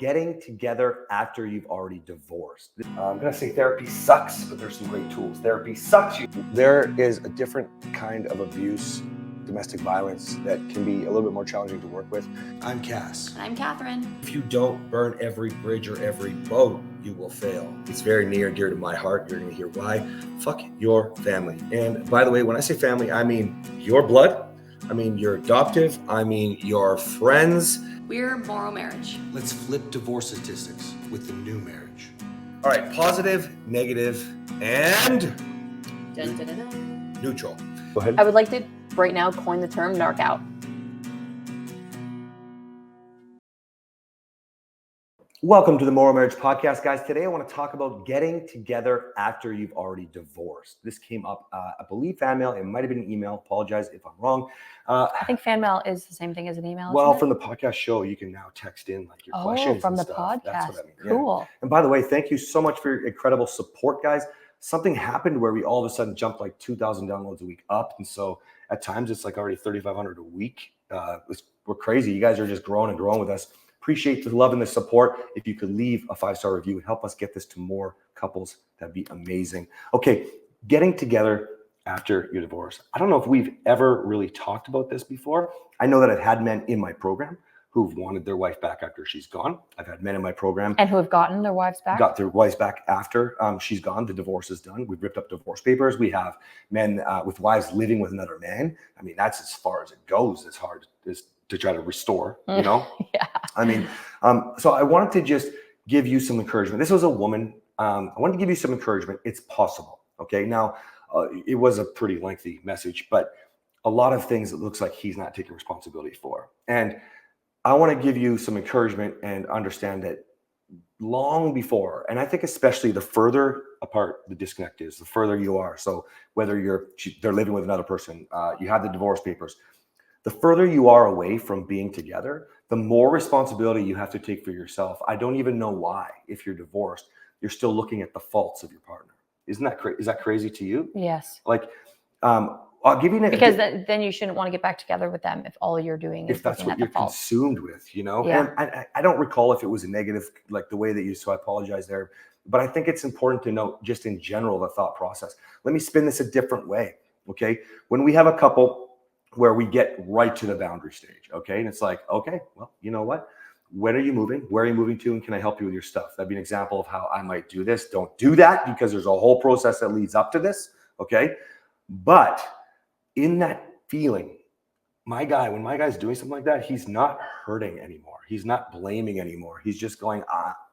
getting together after you've already divorced. I'm going to say therapy sucks, but there's some great tools. Therapy sucks you. There is a different kind of abuse, domestic violence, that can be a little bit more challenging to work with. I'm Cass. And I'm Kathryn. If you don't burn every bridge or every boat, you will fail. It's very near and dear to my heart. You're going to hear why. Fuck your family. And by the way, when I say family, I mean your blood. I mean your adoptive. I mean your friends. We're MorrowMarriage. Let's flip divorce statistics with the new marriage. All right, positive, negative, and Dun, dun, dun, dun. neutral. Go ahead. I would like to right now coin the term narc out. Welcome to the MorrowMarriage podcast, guys. Today I want to talk about getting together after you've already divorced. This came up, I believe, fan mail. It might have been an email. Apologize if I'm wrong. I think fan mail is the same thing as an email. Well, isn't it? from the podcast show, you can now text in like your questions. From and the stuff. podcast. That's what I mean. Cool. Yeah. And by the way, thank you so much for your incredible support, guys. Something happened where we all of a sudden jumped like 2,000 downloads a week up. And so at times it's like already 3,500 a week. We're crazy. You guys are just growing and growing with us. Appreciate the love and the support. If you could leave a 5-star review and help us get this to more couples, that'd be amazing. Okay, getting together after your divorce. I don't know if we've ever really talked about this before. I know that I've had men in my program who've wanted their wife back after she's gone. I've had men in my program. And who have gotten their wives back? Got their wives back after she's gone. The divorce is done. We've ripped up divorce papers. We have men with wives living with another man. I mean, that's as far as it goes. It's hard to try to restore, you know? Yeah. I mean, so I wanted to just give you some encouragement. This was a woman. I wanted to give you some encouragement. It's possible. Okay. Now, it was a pretty lengthy message, but a lot of things it looks like he's not taking responsibility for. And I want to give you some encouragement and understand that long before, and I think especially the further apart the disconnect is, the further you are. So whether they're living with another person, you have the divorce papers, the further you are away from being together, the more responsibility you have to take for yourself. I don't even know why, if you're divorced, you're still looking at the faults of your partner. Isn't that is that crazy to you? Yes. Like, I'll give you an because then you shouldn't want to get back together with them if all you're doing is if that's looking what at you're the faults. consumed with, you know. Yeah. And I don't recall if it was a negative, like the way that you. So I apologize there, but I think it's important to note, just in general, the thought process. Let me spin this a different way. Okay, when we have a couple where we get right to the boundary stage, okay, and it's like, okay, well, you know what? When are you moving? Where are you moving to? And can I help you with your stuff? That'd be an example of how I might do this. Don't do that, because there's a whole process that leads up to this, okay? But in that feeling, when my guy's doing something like that, he's not hurting anymore. He's not blaming anymore. He's just going,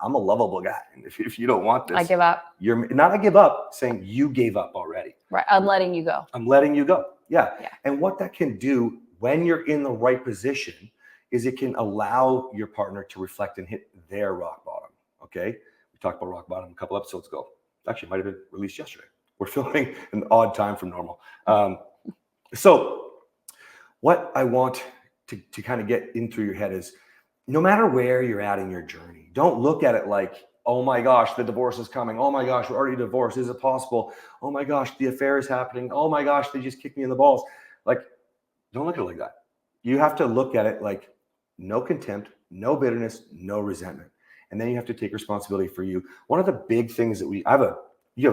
I'm a lovable guy. And if you don't want this, I give up. You're not I give up, saying you gave up already. Right. I'm letting you go. I'm letting you go. Yeah. Yeah. And what that can do when you're in the right position is it can allow your partner to reflect and hit their rock bottom. Okay. We talked about rock bottom a couple episodes ago. Actually, it might have been released yesterday. We're filming an odd time from normal. So what I want to kind of get in through your head is, no matter where you're at in your journey, don't look at it like, oh my gosh, the divorce is coming. Oh my gosh, we're already divorced. Is it possible? Oh my gosh, the affair is happening. Oh my gosh, they just kicked me in the balls. Like, don't look at it like that. You have to look at it like no contempt, no bitterness, no resentment. And then you have to take responsibility for you. One of the big things that you have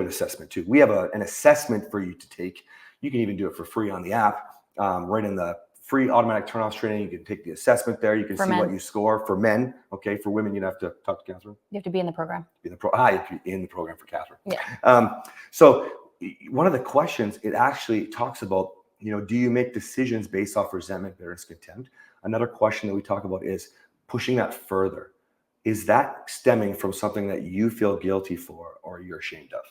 an assessment too. We have an assessment for you to take. You can even do it for free on the app, right in the free automatic turn-offs training. You can take the assessment there. You can see what you score for men. Okay, for women, you'd have to talk to Kathryn. You have to be in the program. You have to be in the program for Kathryn. Yeah. So one of the questions, it actually talks about, do you make decisions based off resentment, bitterness, contempt? Another question that we talk about is pushing that further. Is that stemming from something that you feel guilty for or you're ashamed of?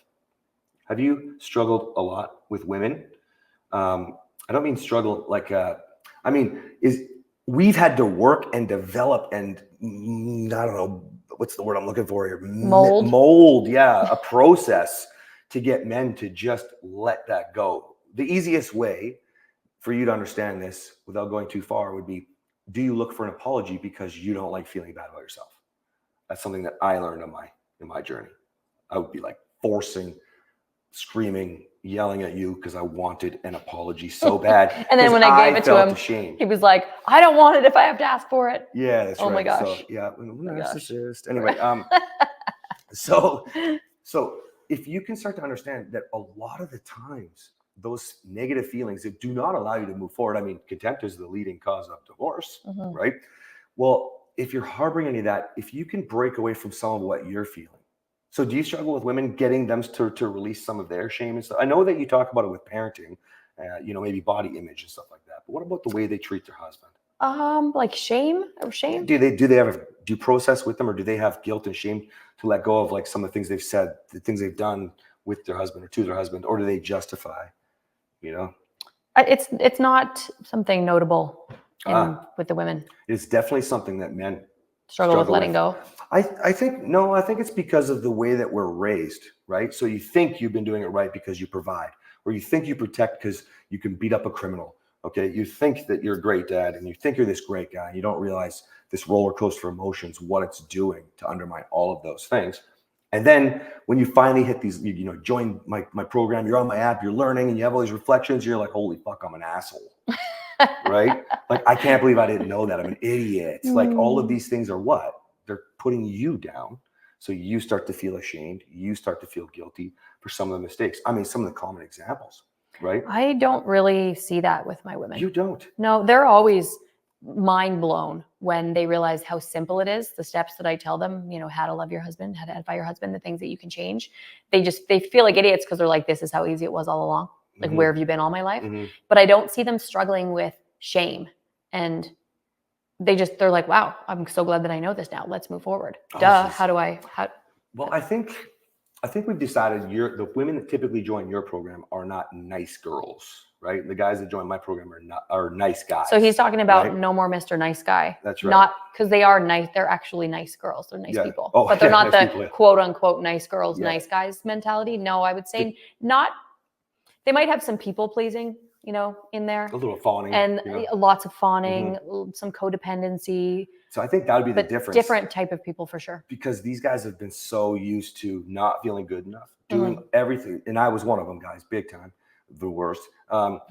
Have you struggled a lot with women? I don't mean struggle like, we've had to work and develop and I don't know, what's the word I'm looking for here? Mold, yeah, a process to get men to just let that go. The easiest way for you to understand this without going too far would be, do you look for an apology because you don't like feeling bad about yourself? That's something that I learned in my journey. I would be like forcing, screaming, yelling at you because I wanted an apology so bad. And then 'cause when I gave it to felt him, ashamed. he was like, I don't want it if I have to ask for it. Yeah, that's Oh right. my gosh. So yeah, my gosh. narcissist. Anyway, so if you can start to understand that a lot of the times those negative feelings that do not allow you to move forward. I mean, contempt is the leading cause of divorce, Mhm. right? Well, if you're harboring any of that, if you can break away from some of what you're feeling. So do you struggle with women getting them to release some of their shame and stuff? I know that you talk about it with parenting, maybe body image and stuff like that. But what about the way they treat their husband? Like shame or shame? Do they have do you process with them, or do they have guilt and shame to let go of like some of the things they've said, the things they've done with their husband or to their husband, or do they justify? It's not something notable with the women. It's definitely something that men Struggle with letting go. I think it's because of the way that we're raised, right? So you think you've been doing it right because you provide, or you think you protect because you can beat up a criminal. Okay, you think that you're a great dad, and you think you're this great guy, and you don't realize this roller coaster of emotions, what it's doing to undermine all of those things. And then when you finally hit these, join my program, you're on my app, you're learning, and you have all these reflections, you're like, holy fuck, I'm an asshole. Right? Like, I can't believe I didn't know that. I'm an idiot. Like, all of these things are what? They're putting you down. So you start to feel ashamed. You start to feel guilty for some of the mistakes. I mean, some of the common examples, right? I don't really see that with my women. You don't. No, they're always mind blown when they realize how simple it is. The steps that I tell them, how to love your husband, how to edify your husband, the things that you can change. They feel like idiots because they're like, this is how easy it was all along. Like, where have you been all my life? But I don't see them struggling with shame. And they're like, wow, I'm so glad that I know this now. Let's move forward. Well, I think we've decided the women that typically join your program are not nice girls, right? The guys that join my program are nice guys. So he's talking about right? No more Mr. Nice Guy. That's right. Not because they are nice. They're actually nice girls. They're nice people. Oh, but they're not nice the people, yeah. quote unquote nice girls, Yeah. nice guys mentality. No, I would say not. They might have some people pleasing, in there. A little fawning. And lots of fawning, some codependency. So I think that would be the difference. Different type of people for sure. Because these guys have been so used to not feeling good enough, doing everything. And I was one of them, guys, big time, the worst. But,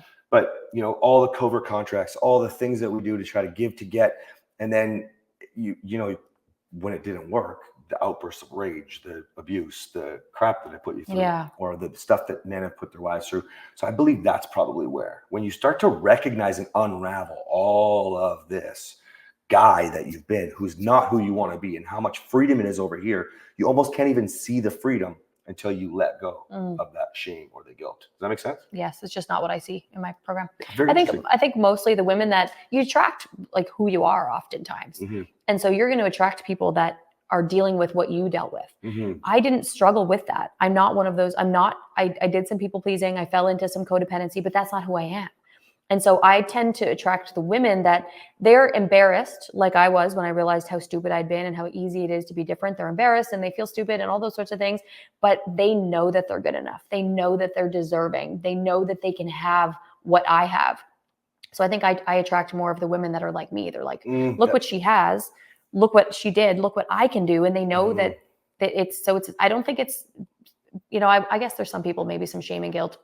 all the covert contracts, all the things that we do to try to give to get. And then, when it didn't work, the outbursts of rage, the abuse, the crap that I put you through, or the stuff that men have put their wives through. So I believe that's probably when you start to recognize and unravel all of this guy that you've been, who's not who you want to be, and how much freedom it is over here, you almost can't even see the freedom until you let go of that shame or the guilt. Does that make sense? Yes, it's just not what I see in my program. I think mostly the women that you attract, like who you are oftentimes. And so you're going to attract people that are dealing with what you dealt with. I didn't struggle with that. I'm not one of those. I did some people pleasing. I fell into some codependency, but that's not who I am. And so I tend to attract the women that they're embarrassed, like I was when I realized how stupid I'd been and how easy it is to be different. They're embarrassed and they feel stupid and all those sorts of things, but they know that they're good enough. They know that they're deserving. They know that they can have what I have. So I think I attract more of the women that are like me. They're like, look what she has. Look what she did. Look what I can do. And they know that I don't think it's, I guess there's some people, maybe some shame and guilt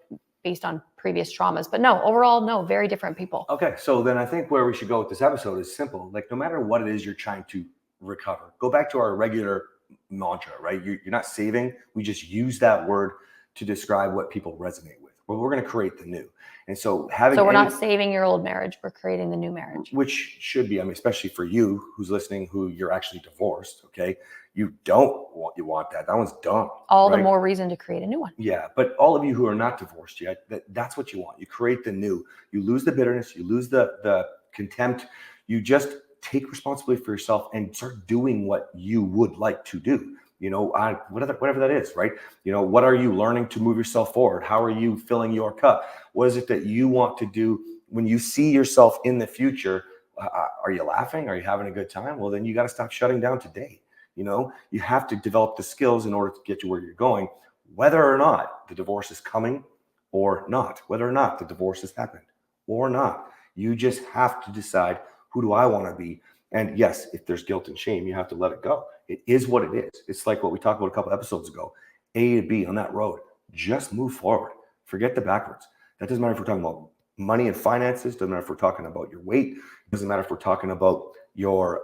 based on previous traumas, but no, overall, no, very different people. Okay. So then I think where we should go with this episode is simple. Like, no matter what it is you're trying to recover, go back to our regular mantra, right? You're not saving. We just use that word to describe what people resonate with. Well, we're going to create the new. And so we're not saving your old marriage, we're creating the new marriage. Which should be, especially for you who's listening, who you're actually divorced, okay? You want that. That one's dumb. All the more reason to create a new one. Yeah, but all of you who are not divorced yet, that's what you want. You create the new. You lose the bitterness, you lose the contempt. You just take responsibility for yourself and start doing what you would like to do. Whatever that is, right? What are you learning to move yourself forward? How are you filling your cup? What is it that you want to do when you see yourself in the future? Are you laughing? Are you having a good time? Well, then you got to stop shutting down today. You have to develop the skills in order to get you where you're going, whether or not the divorce is coming or not, whether or not the divorce has happened or not. You just have to decide, who do I want to be? And yes, if there's guilt and shame, you have to let it go. It is what it is. It's like what we talked about a couple episodes ago. A to B on that road. Just move forward. Forget the backwards. That doesn't matter if we're talking about money and finances. Doesn't matter if we're talking about your weight. Doesn't matter if we're talking about your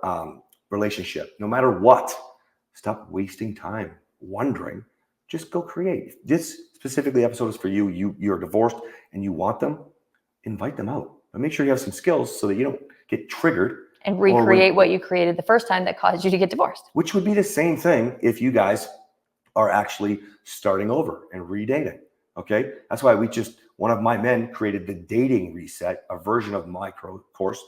relationship. No matter what, stop wasting time wondering. Just go create. This specifically episode is for you. You're divorced and you want them. Invite them out. But make sure you have some skills so that you don't get triggered. And recreate what you created the first time that caused you to get divorced. Which would be the same thing if you guys are actually starting over and redating. Okay. That's why one of my men created the dating reset, a version of my course,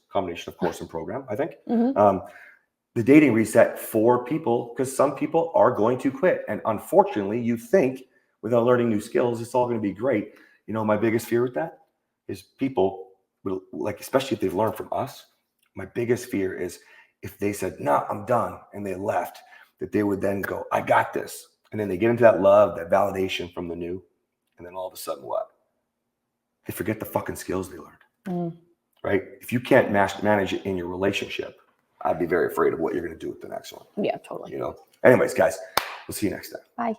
combination of course and program, I think. The dating reset for people, because some people are going to quit. And unfortunately, you think without learning new skills, it's all going to be great. You know, my biggest fear with that is people will, like, especially if they've learned from us, my biggest fear is if they said, no, I'm done, and they left, that they would then go, I got this. And then they get into that love, that validation from the new. And then all of a sudden, what? They forget the fucking skills they learned. Right? If you can't manage it in your relationship, I'd be very afraid of what you're going to do with the next one. Yeah, totally. You know? Anyways, guys, we'll see you next time. Bye.